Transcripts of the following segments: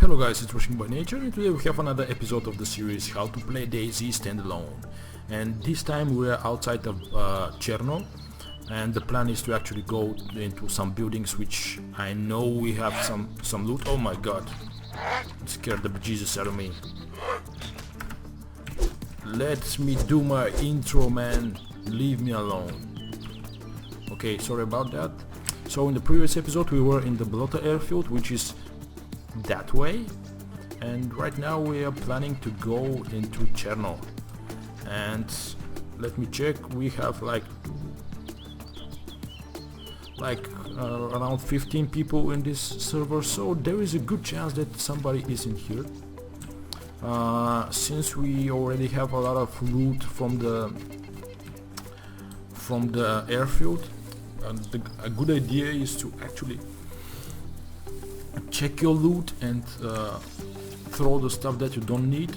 Hello guys, it's Rushing by Nature, and today we have another episode of the series How to Play DayZ Standalone. And this time we are outside of Cherno, and the plan is to actually go into some buildings which I know we have some loot. Oh my god, it scared the bejesus out of me. Let me do my intro, man, leave me alone. Okay, sorry about that. So in the previous episode we were in the Bohemia airfield, which is that way, and right now we are planning to go into Cherno. And let me check, we have like around 15 people in this server, so there is a good chance that somebody is in here. Since we already have a lot of loot from the airfield, a good idea is to actually check your loot and throw the stuff that you don't need.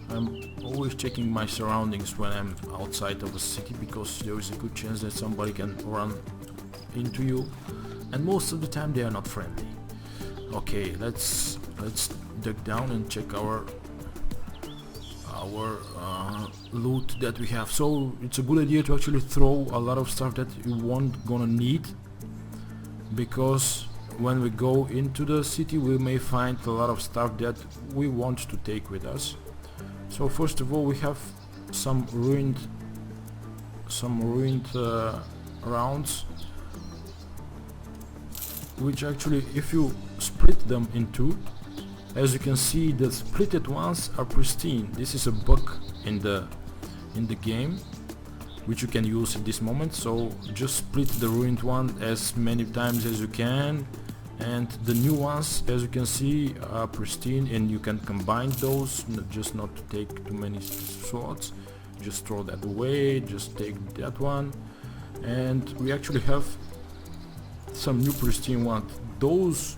I'm always checking my surroundings when I'm outside of a city, because there is a good chance that somebody can run into you, and most of the time they are not friendly. Okay, let's dig down and check our loot that we have. So it's a good idea to actually throw a lot of stuff that you won't gonna need, because when we go into the city we may find a lot of stuff that we want to take with us. So first of all, we have some ruined rounds, which actually, if you split them in two, as you can see, the splitted ones are pristine. This is a bug in the game, which you can use at this moment. So just split the ruined one as many times as you can, and the new ones, as you can see, are pristine, and you can combine those, just not to take too many swords. Just throw that away, just take that one, and we actually have some new pristine ones. Those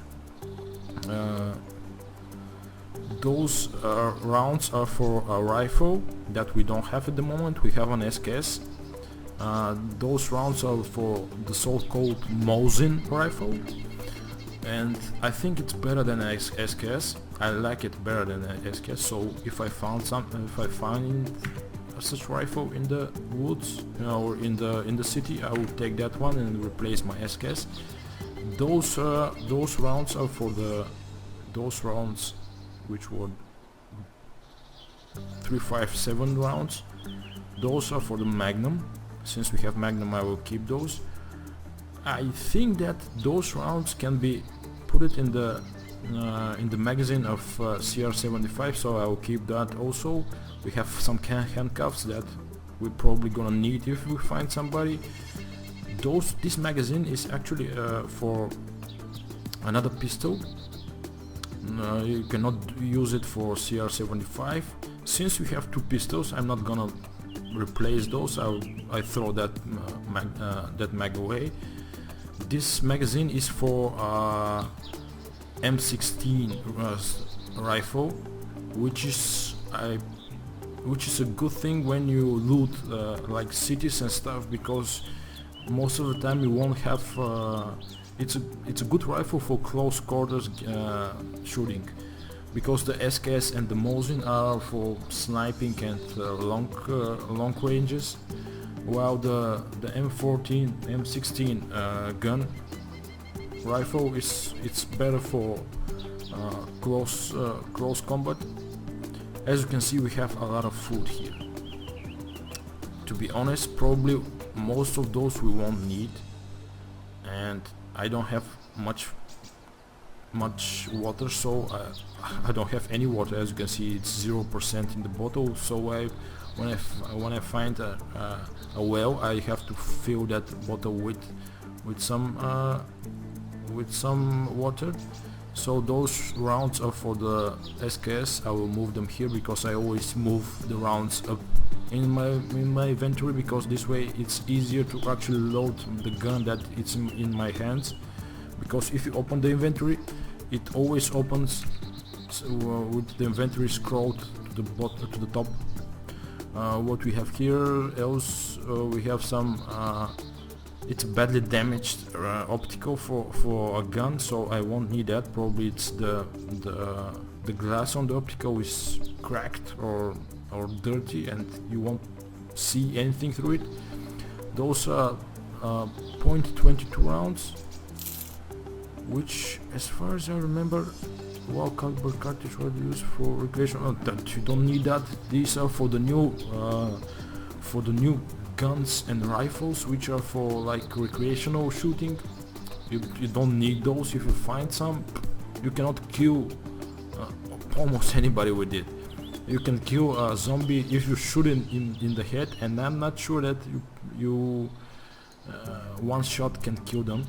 rounds are for a rifle that we don't have at the moment. We have an SKS. Those rounds are for the so-called Mosin rifle, and I think it's better than SKS. I like it better than SKS. So if I find such rifle in the woods, or in the city, I will take that one and replace my SKS. Those rounds are for those rounds which were 357 rounds. Those are for the Magnum. Since we have Magnum, I will keep those. I think that those rounds can be put it in the magazine of CR75, so I will keep that also. We have some handcuffs that we're probably gonna need if we find somebody. This magazine is actually for another pistol. You cannot use it for CR75. Since we have two pistols, I'm not gonna replace those. I throw that mag away. This magazine is for M16 rifle, which is a good thing when you loot like cities and stuff, because most of the time you won't have. It's a good rifle for close quarters shooting, because the SKS and the Mosin are for sniping and long ranges, while the M16 gun rifle it's better for close combat. As you can see, we have a lot of food here. To be honest, probably most of those we won't need, and I don't have much water, so I don't have any water. As you can see, it's 0% in the bottle. So when I find a well, I have to fill that bottle with some water. So those rounds are for the SKS. I will move them here, because I always move the rounds up in my inventory, because this way it's easier to actually load the gun that it's in my hands. Because if you open the inventory, it always opens with the inventory scrolled to the top. What we have here else, we have some it's badly damaged optical for a gun, so I won't need that. Probably it's the glass on the optical is cracked or dirty and you won't see anything through it. Those are .22 rounds, which as far as I remember, wall caliber cartridge were used for recreational. That you don't need that. These are for the new guns and rifles, which are for like recreational shooting. You don't need those. If you find some, you cannot kill almost anybody with it. You can kill a zombie if you shoot in the head, and I'm not sure that you one shot can kill them.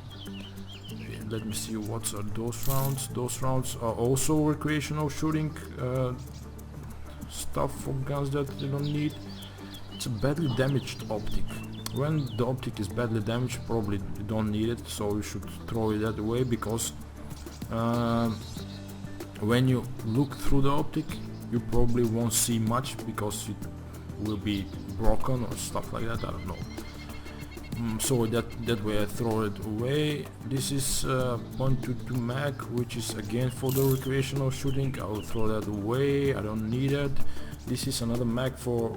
Let me see, what are those rounds. Those rounds are also recreational shooting stuff for guns that you don't need. It's a badly damaged optic. When the optic is badly damaged, probably you don't need it, so you should throw it that way, because when you look through the optic you probably won't see much because it will be broken or stuff like that. I don't know. So that way I throw it away. This is .22 mag, which is again for the recreational shooting. I will throw that away. I don't need it. This is another mag for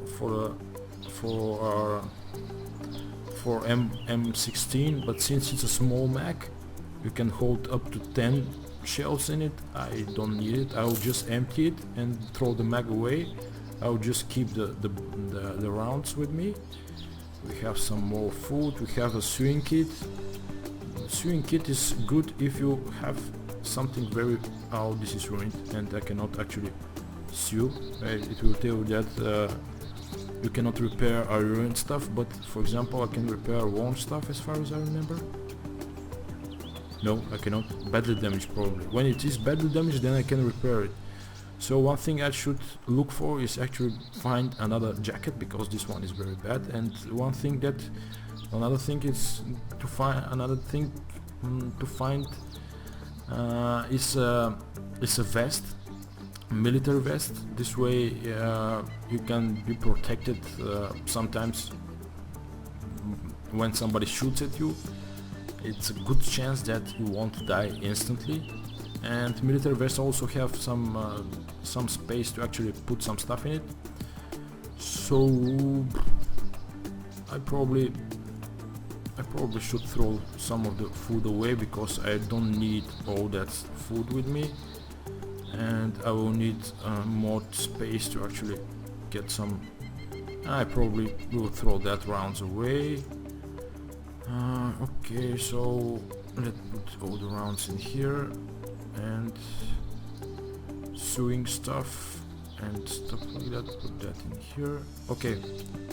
M16, but since it's a small mag, you can hold up to 10 shells in it. I don't need it. I will just empty it and throw the mag away. I will just keep the rounds with me. We have some more food. We have a sewing kit. The sewing kit is good if you have something very... Oh, this is ruined and I cannot actually sew. It will tell you that you cannot repair a ruined stuff, but for example I can repair worn stuff as far as I remember. No, I cannot. Badly damaged probably. When it is badly damaged, then I can repair it. So one thing I should look for is actually find another jacket, because this one is very bad. And another thing is to find is a vest, military vest. This way you can be protected sometimes when somebody shoots at you. It's a good chance that you won't die instantly. And military vests also have some space to actually put some stuff in it. So I probably should throw some of the food away, because I don't need all that food with me, and I will need more space to actually get some. I probably will throw that rounds away. Okay, so let's put all the rounds in here, and sewing stuff and stuff like that, put that in here. Okay,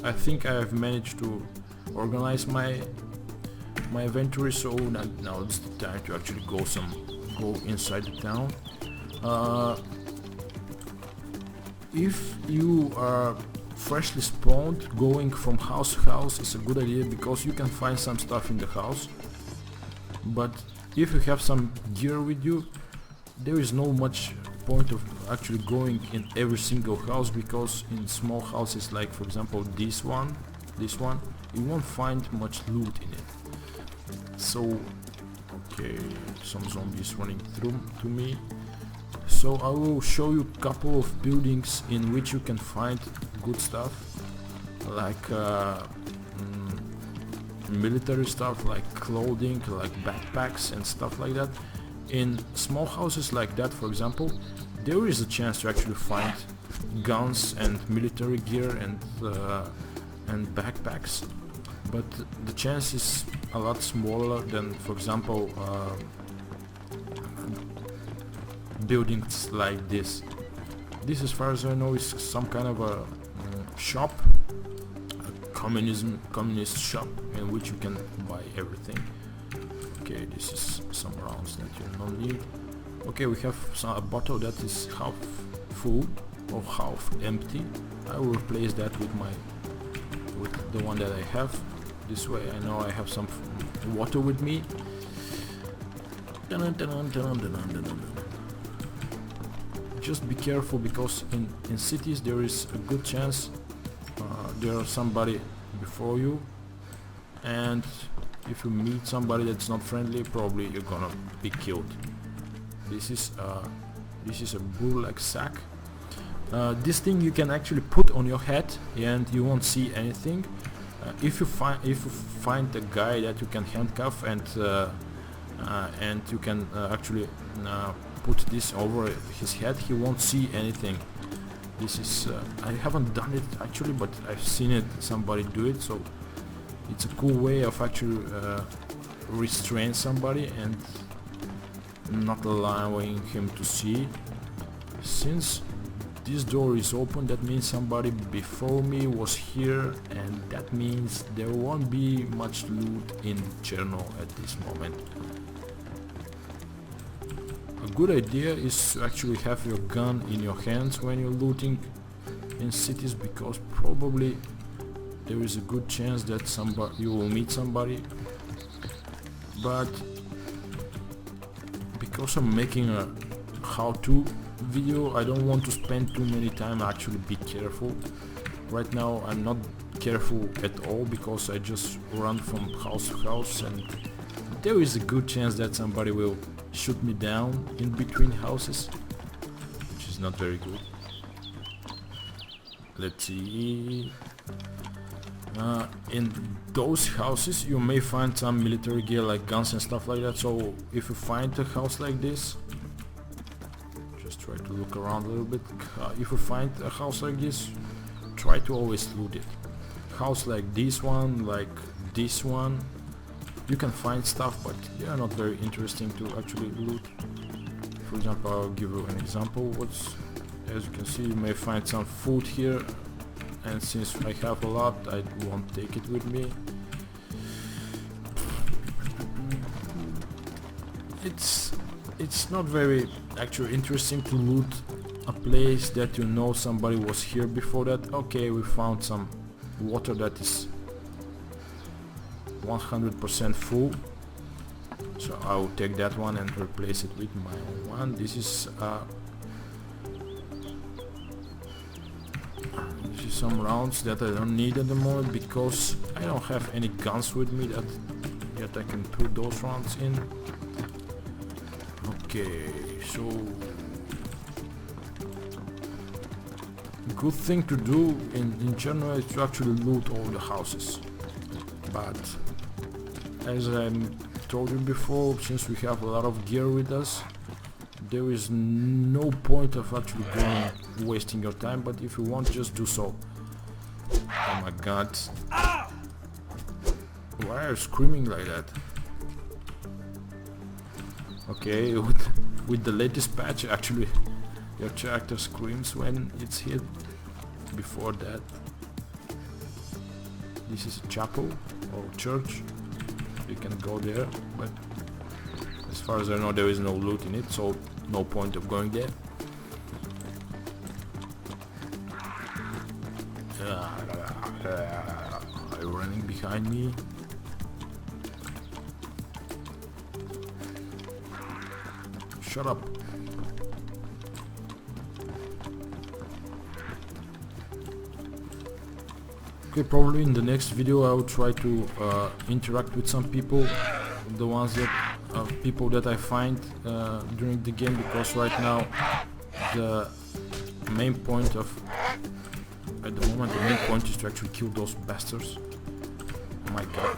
I think I have managed to organize my inventory, so now it's the time to actually go inside the town. If you are freshly spawned, going from house to house is a good idea, because you can find some stuff in the house. But if you have some gear with you, there is no much point of actually going in every single house, because in small houses, like for example this one, you won't find much loot in it. So okay, some zombies running through to me. So I will show you a couple of buildings in which you can find good stuff, like military stuff, like clothing, like backpacks and stuff like that. In small houses like that, for example, there is a chance to actually find guns and military gear and backpacks, but the chance is a lot smaller than, for example, buildings like this. This, as far as I know, is some kind of a shop, a communist shop, in which you can buy everything. Okay, this is some rounds that you don't need. Okay, we have a bottle that is half full or half empty. I will replace that with the one that I have. This way I know I have some water with me. Just be careful, because in cities there is a good chance there is somebody before you, and if you meet somebody that's not friendly, probably you're gonna be killed. This is a burlap sack. This thing you can actually put on your head and you won't see anything. If you find a guy that you can handcuff and you can actually put this over his head, he won't see anything. This is I haven't done it actually, but I've seen it, somebody do it, so it's a cool way of actually restrain somebody and not allowing him to see. Since this door is open, that means somebody before me was here, and that means there won't be much loot in Cherno at this moment. A good idea is to actually have your gun in your hands when you're looting in cities, because probably there is a good chance that you will meet somebody. But because I'm making a how-to video, I don't want to spend too many time actually be careful. Right now I'm not careful at all because I just run from house to house, and there is a good chance that somebody will shoot me down in between houses, which is not very good. Let's see. In those houses you may find some military gear like guns and stuff like that, so if you find a house like this, just try to look around a little bit. If you find a house like this, try to always loot it. House like this one, you can find stuff, but they are not very interesting to actually loot. For example, I'll give you an example. As you can see, you may find some food here, and since I have a lot, I won't take it with me. It's not very actually interesting to loot a place that you know somebody was here before that. Okay, we found some water that is 100% full, so I will take that one and replace it with my own one. This is some rounds that I don't need at the moment because I don't have any guns with me that I can put those rounds in. Okay, so good thing to do in general is to actually loot all the houses, but as I told you before, since we have a lot of gear with us, there is no point of actually wasting your time. But if you want, just do so. Oh my god, why are you screaming like that? Okay, with the latest patch, actually your character screams when it's hit. Before that, this is a chapel or church, you can go there, but as far as I know there is no loot in it, so no point of going there. Are you running behind me? Shut up. Okay, probably in the next video I will try to interact with some people, the ones that people that I find during the game, because right now the main point is to actually kill those bastards. Oh my god.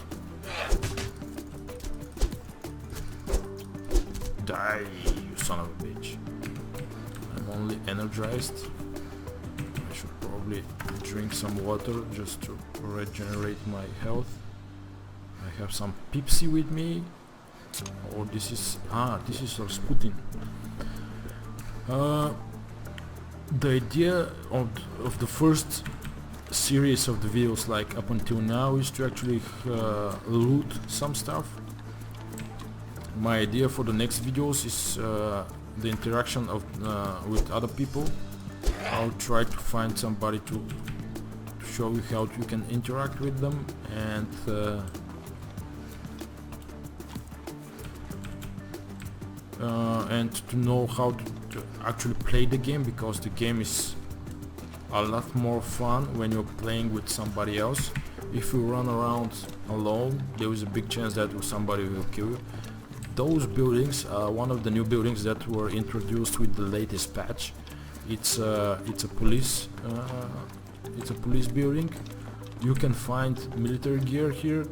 Die, you son of a bitch. I'm only energized. I should probably drink some water just to regenerate my health. I have some Pepsi with me. Oh, this is Rasputin. The idea of the first series of the videos, like up until now, is to actually loot some stuff. My idea for the next videos is the interaction with other people. I'll try to find somebody to show you how you can interact with them, and to know how to actually play the game, because the game is a lot more fun when you're playing with somebody else. if you run around alone, there is a big chance that somebody will kill you. Those buildings are one of the new buildings that were introduced with the latest patch. It's a police building. You can find military gear here,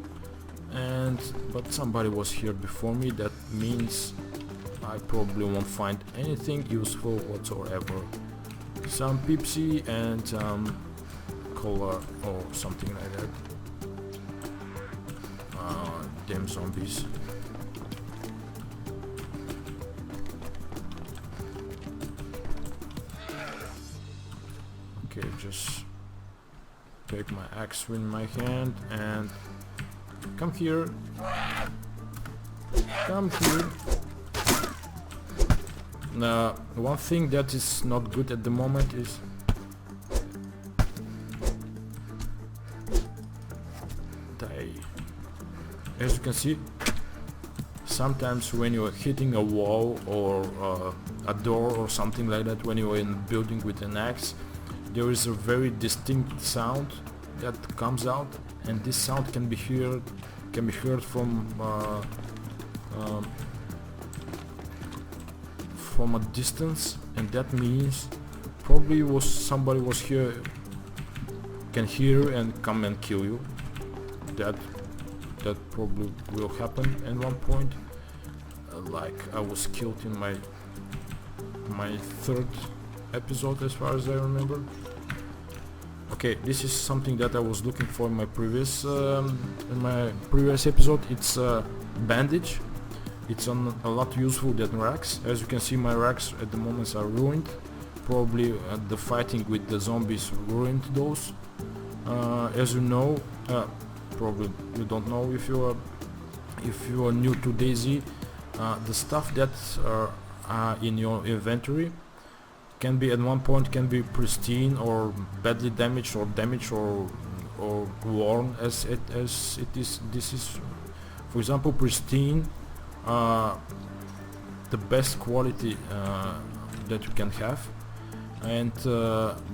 but somebody was here before me. That means I probably won't find anything useful whatsoever. Some Pepsi and cola or something like that. Damn zombies. Okay, just take my axe in my hand and come here. Come here. Now, one thing that is not good at the moment is as you can see, sometimes when you are hitting a wall or a door or something like that, when you are in a building with an axe, there is a very distinct sound that comes out, and this sound can be heard from a distance, and that means probably somebody was here, can hear and come and kill you. That probably will happen at one point. Like I was killed in my third episode, as far as I remember. Okay, this is something that I was looking for in my previous episode. It's a bandage. It's a lot useful than racks. As you can see, my racks at the moment are ruined. Probably the fighting with the zombies ruined those. As you know, probably you don't know if you are new to DayZ, the stuff that are in your inventory can be at one point pristine or badly damaged or worn as it is. This is, for example, pristine, the best quality that you can have, and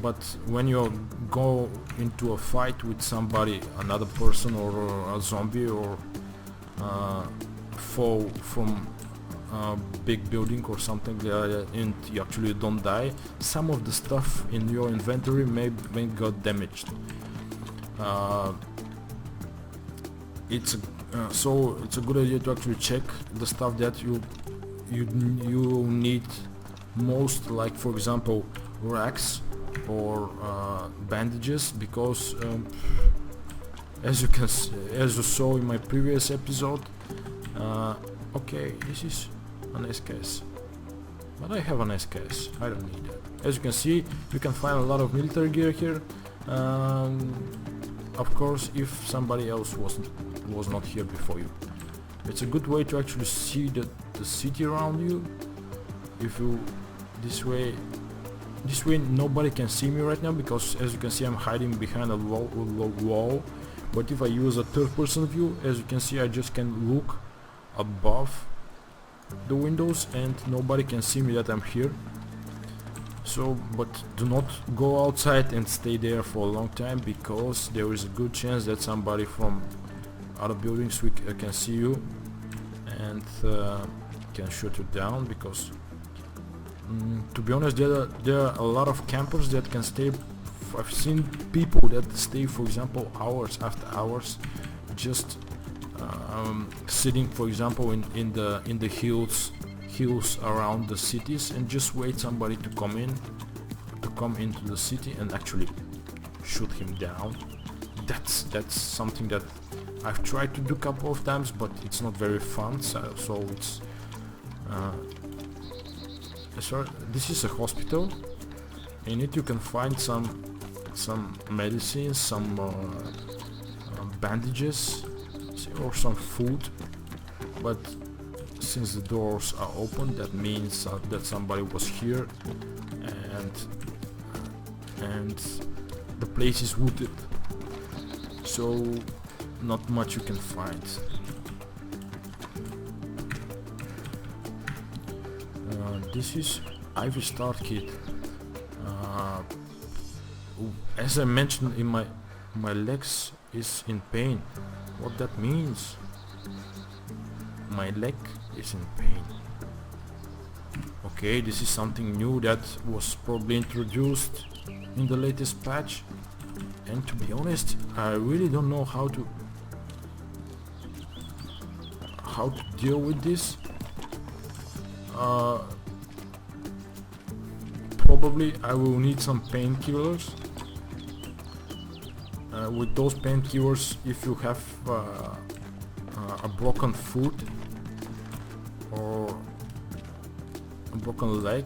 but when you go into a fight with somebody, another person or a zombie, or fall from a big building or something like that, and you actually don't die, some of the stuff in your inventory may got damaged. So it's a good idea to actually check the stuff that you need most, like for example racks or bandages, because as you saw in my previous episode, okay, this is an SKS, but I have an SKS, I don't need that. As you can see, you can find a lot of military gear here, of course if somebody else was not here before you. It's a good way to actually see the city around you. If you this way nobody can see me right now, because as you can see I'm hiding behind a wall. But if I use a third-person view, as you can see, I just can look above the windows and nobody can see me that I'm here. So, but do not go outside and stay there for a long time, because there is a good chance that somebody from other buildings can see you and can shoot you down, because to be honest, there are a lot of campers that can stay. I've seen people that stay, for example, hours after hours, just sitting, for example, in the hills around the cities, and just wait somebody to come into the city and actually shoot him down. That's something that I've tried to do a couple of times, but it's not very fun. So it's this is a hospital. In it you can find some medicines, some bandages, or some food, but since the doors are open, that means that somebody was here, and the place is wooded, so not much you can find. This is Ivy Start Kit. As I mentioned in my legs is in pain. What that means? My leg is in pain. Okay, this is something new that was probably introduced in the latest patch, and to be honest, I really don't know how to deal with this. Probably I will need some painkillers. With those painkillers, if you have a broken foot or a broken leg,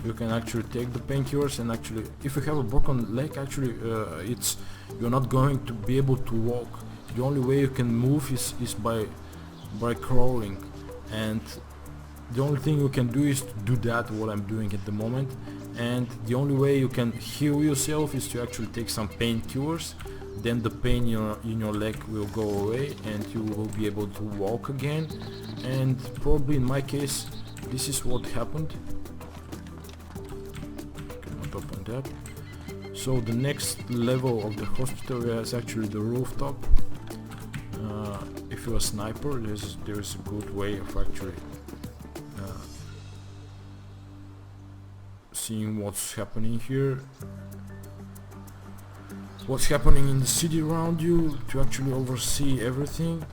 you can actually take the painkillers, and actually if you have a broken leg, actually you're not going to be able to walk. The only way you can move is by crawling, and the only thing you can do is to do that, what I'm doing at the moment. And the only way you can heal yourself is to actually take some painkillers. Then the pain in your leg will go away and you will be able to walk again. And probably in my case, this is what happened. Cannot open that. So the next level of the hospital is actually the rooftop. If you're a sniper, there's a good way of actually seeing what's happening here, what's happening in the city around you, to actually oversee everything.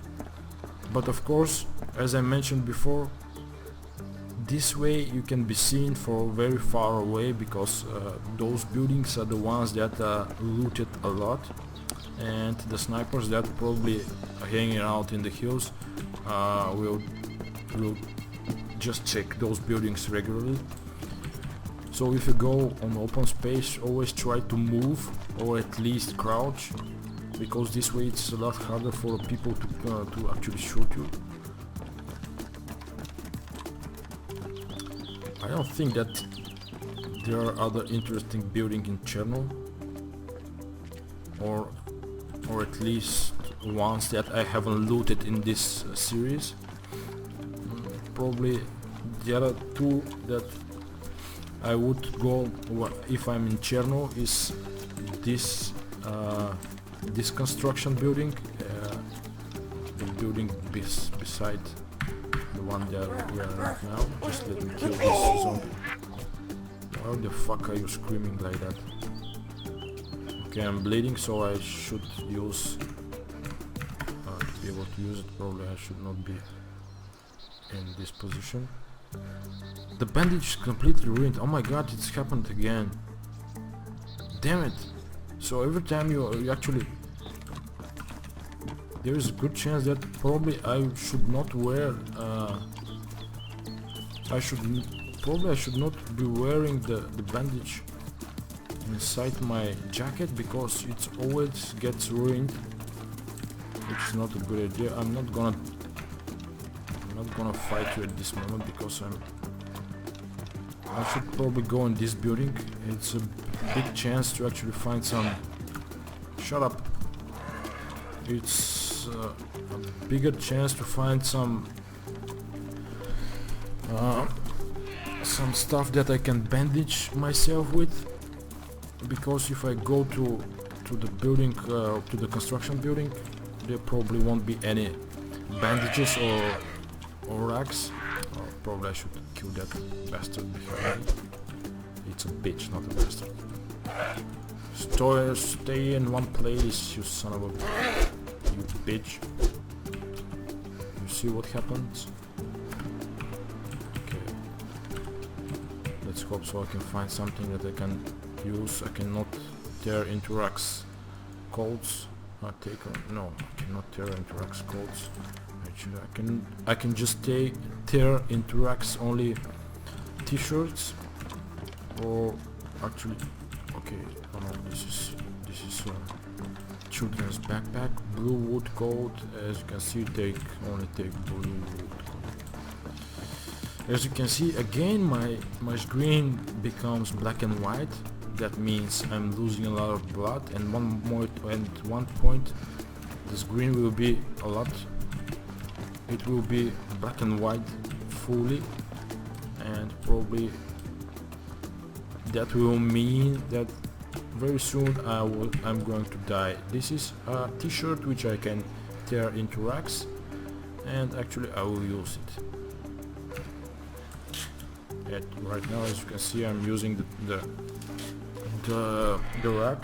But of course, as I mentioned before, this way you can be seen for very far away, because those buildings are the ones that are looted a lot, and the snipers that probably are hanging out in the hills will just check those buildings regularly. So if you go on open space, always try to move, or at least crouch, because this way it's a lot harder for people to actually shoot you. I don't think that there are other interesting buildings in Cherno, or at least ones that I haven't looted in this series. Probably the other two that I would go if I'm in Cherno is this construction building, the building beside the one that we are right now. Just let me kill this zombie. Why the fuck are you screaming like that? Okay, I'm bleeding, so I should use to be able to use it. Probably I should not be in this position. The bandage is completely ruined. Oh my god, it's happened again. Damn it. So every time you actually, there is a good chance that probably I should not wear I should not be wearing the bandage inside my jacket, because it always gets ruined, which is not a good idea. I'm not gonna fight you at this moment, because I should probably go in this building. It's a big chance to actually find some. Shut up. It's a bigger chance to find some stuff that I can bandage myself with, because if I go to the building, to the construction building, there probably won't be any bandages or rags. Probably I should kill that bastard behind me. It's a bitch, not a bastard. Stay in one place, you son of a... you bitch. You see what happens? Okay. Let's hope so I can find something that I can use. I cannot tear into racks codes. No, I cannot tear into racks codes. Actually, I can just tear into racks only t-shirts, or actually, okay, oh no, this is children's backpack, blue wood coat. As you can see, only take blue wood coat. As you can see, again my screen becomes black and white. That means I'm losing a lot of blood, and one point the screen will be it will be black and white fully, and probably that will mean that very soon I'm going to die. This is a t-shirt which I can tear into racks, and actually I will use it. Right now, as you can see, I'm using the rack,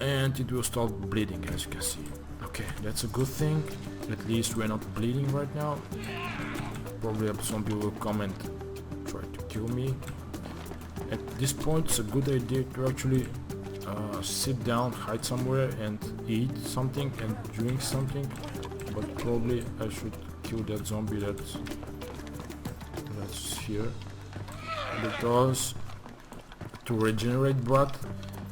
and it will start bleeding, as you can see. Okay, that's a good thing. At least we're not bleeding right now. Probably a zombie will come and try to kill me. At this point, it's a good idea to actually sit down, hide somewhere, and eat something and drink something. But probably I should kill that zombie that's here, because to regenerate blood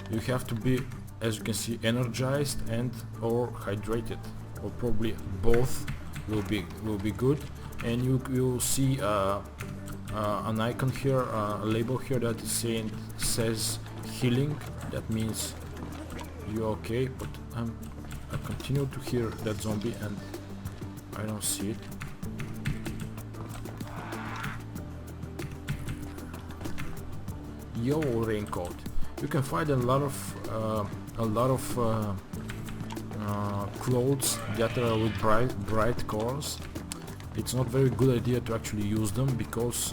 you have to be, as you can see, energized and or hydrated, or probably both will be good. And you will see an icon here, a label here that is says healing. That means you're okay, but I continue to hear that zombie and I don't see it. Yo, raincoat. You can find a lot of clothes that are with bright colors. It's not very good idea to actually use them, because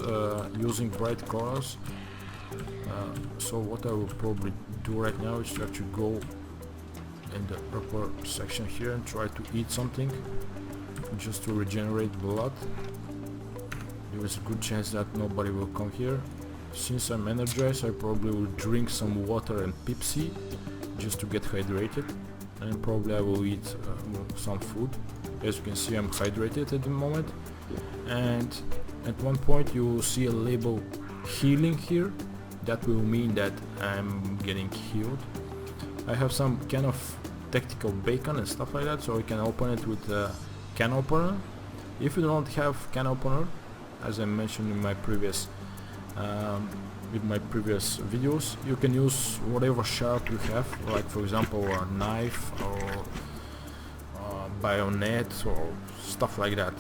using bright colors. So what I will probably do right now is to actually go in the upper section here and try to eat something just to regenerate blood. There is a good chance that nobody will come here. Since I'm energized, I probably will drink some water and Pepsi just to get hydrated, and probably I will eat some food. As you can see, I'm hydrated at the moment, and at one point you will see a label healing here. That will mean that I'm getting healed. I have some kind of tactical bacon and stuff like that, so I can open it with a can opener. If you don't have can opener, as I mentioned in my previous videos, you can use whatever sharp you have, like for example a knife or bayonet or stuff like that,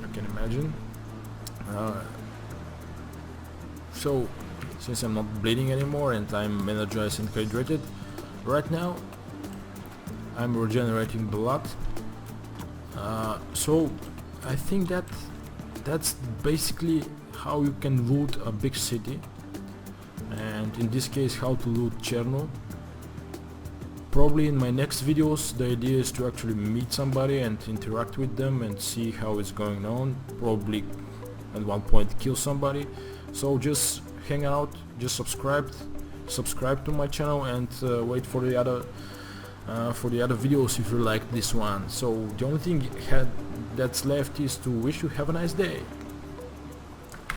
you can imagine. So since I'm not bleeding anymore and I'm energized and hydrated, right now I'm regenerating blood. So I think that's basically how you can loot a big city, and in this case how to loot Cherno. Probably in my next videos the idea is to actually meet somebody and interact with them and see how it's going on, probably at one point kill somebody. So just hang out, just subscribe to my channel, and wait for the other videos if you like this one. So the only thing that's left is to wish you have a nice day.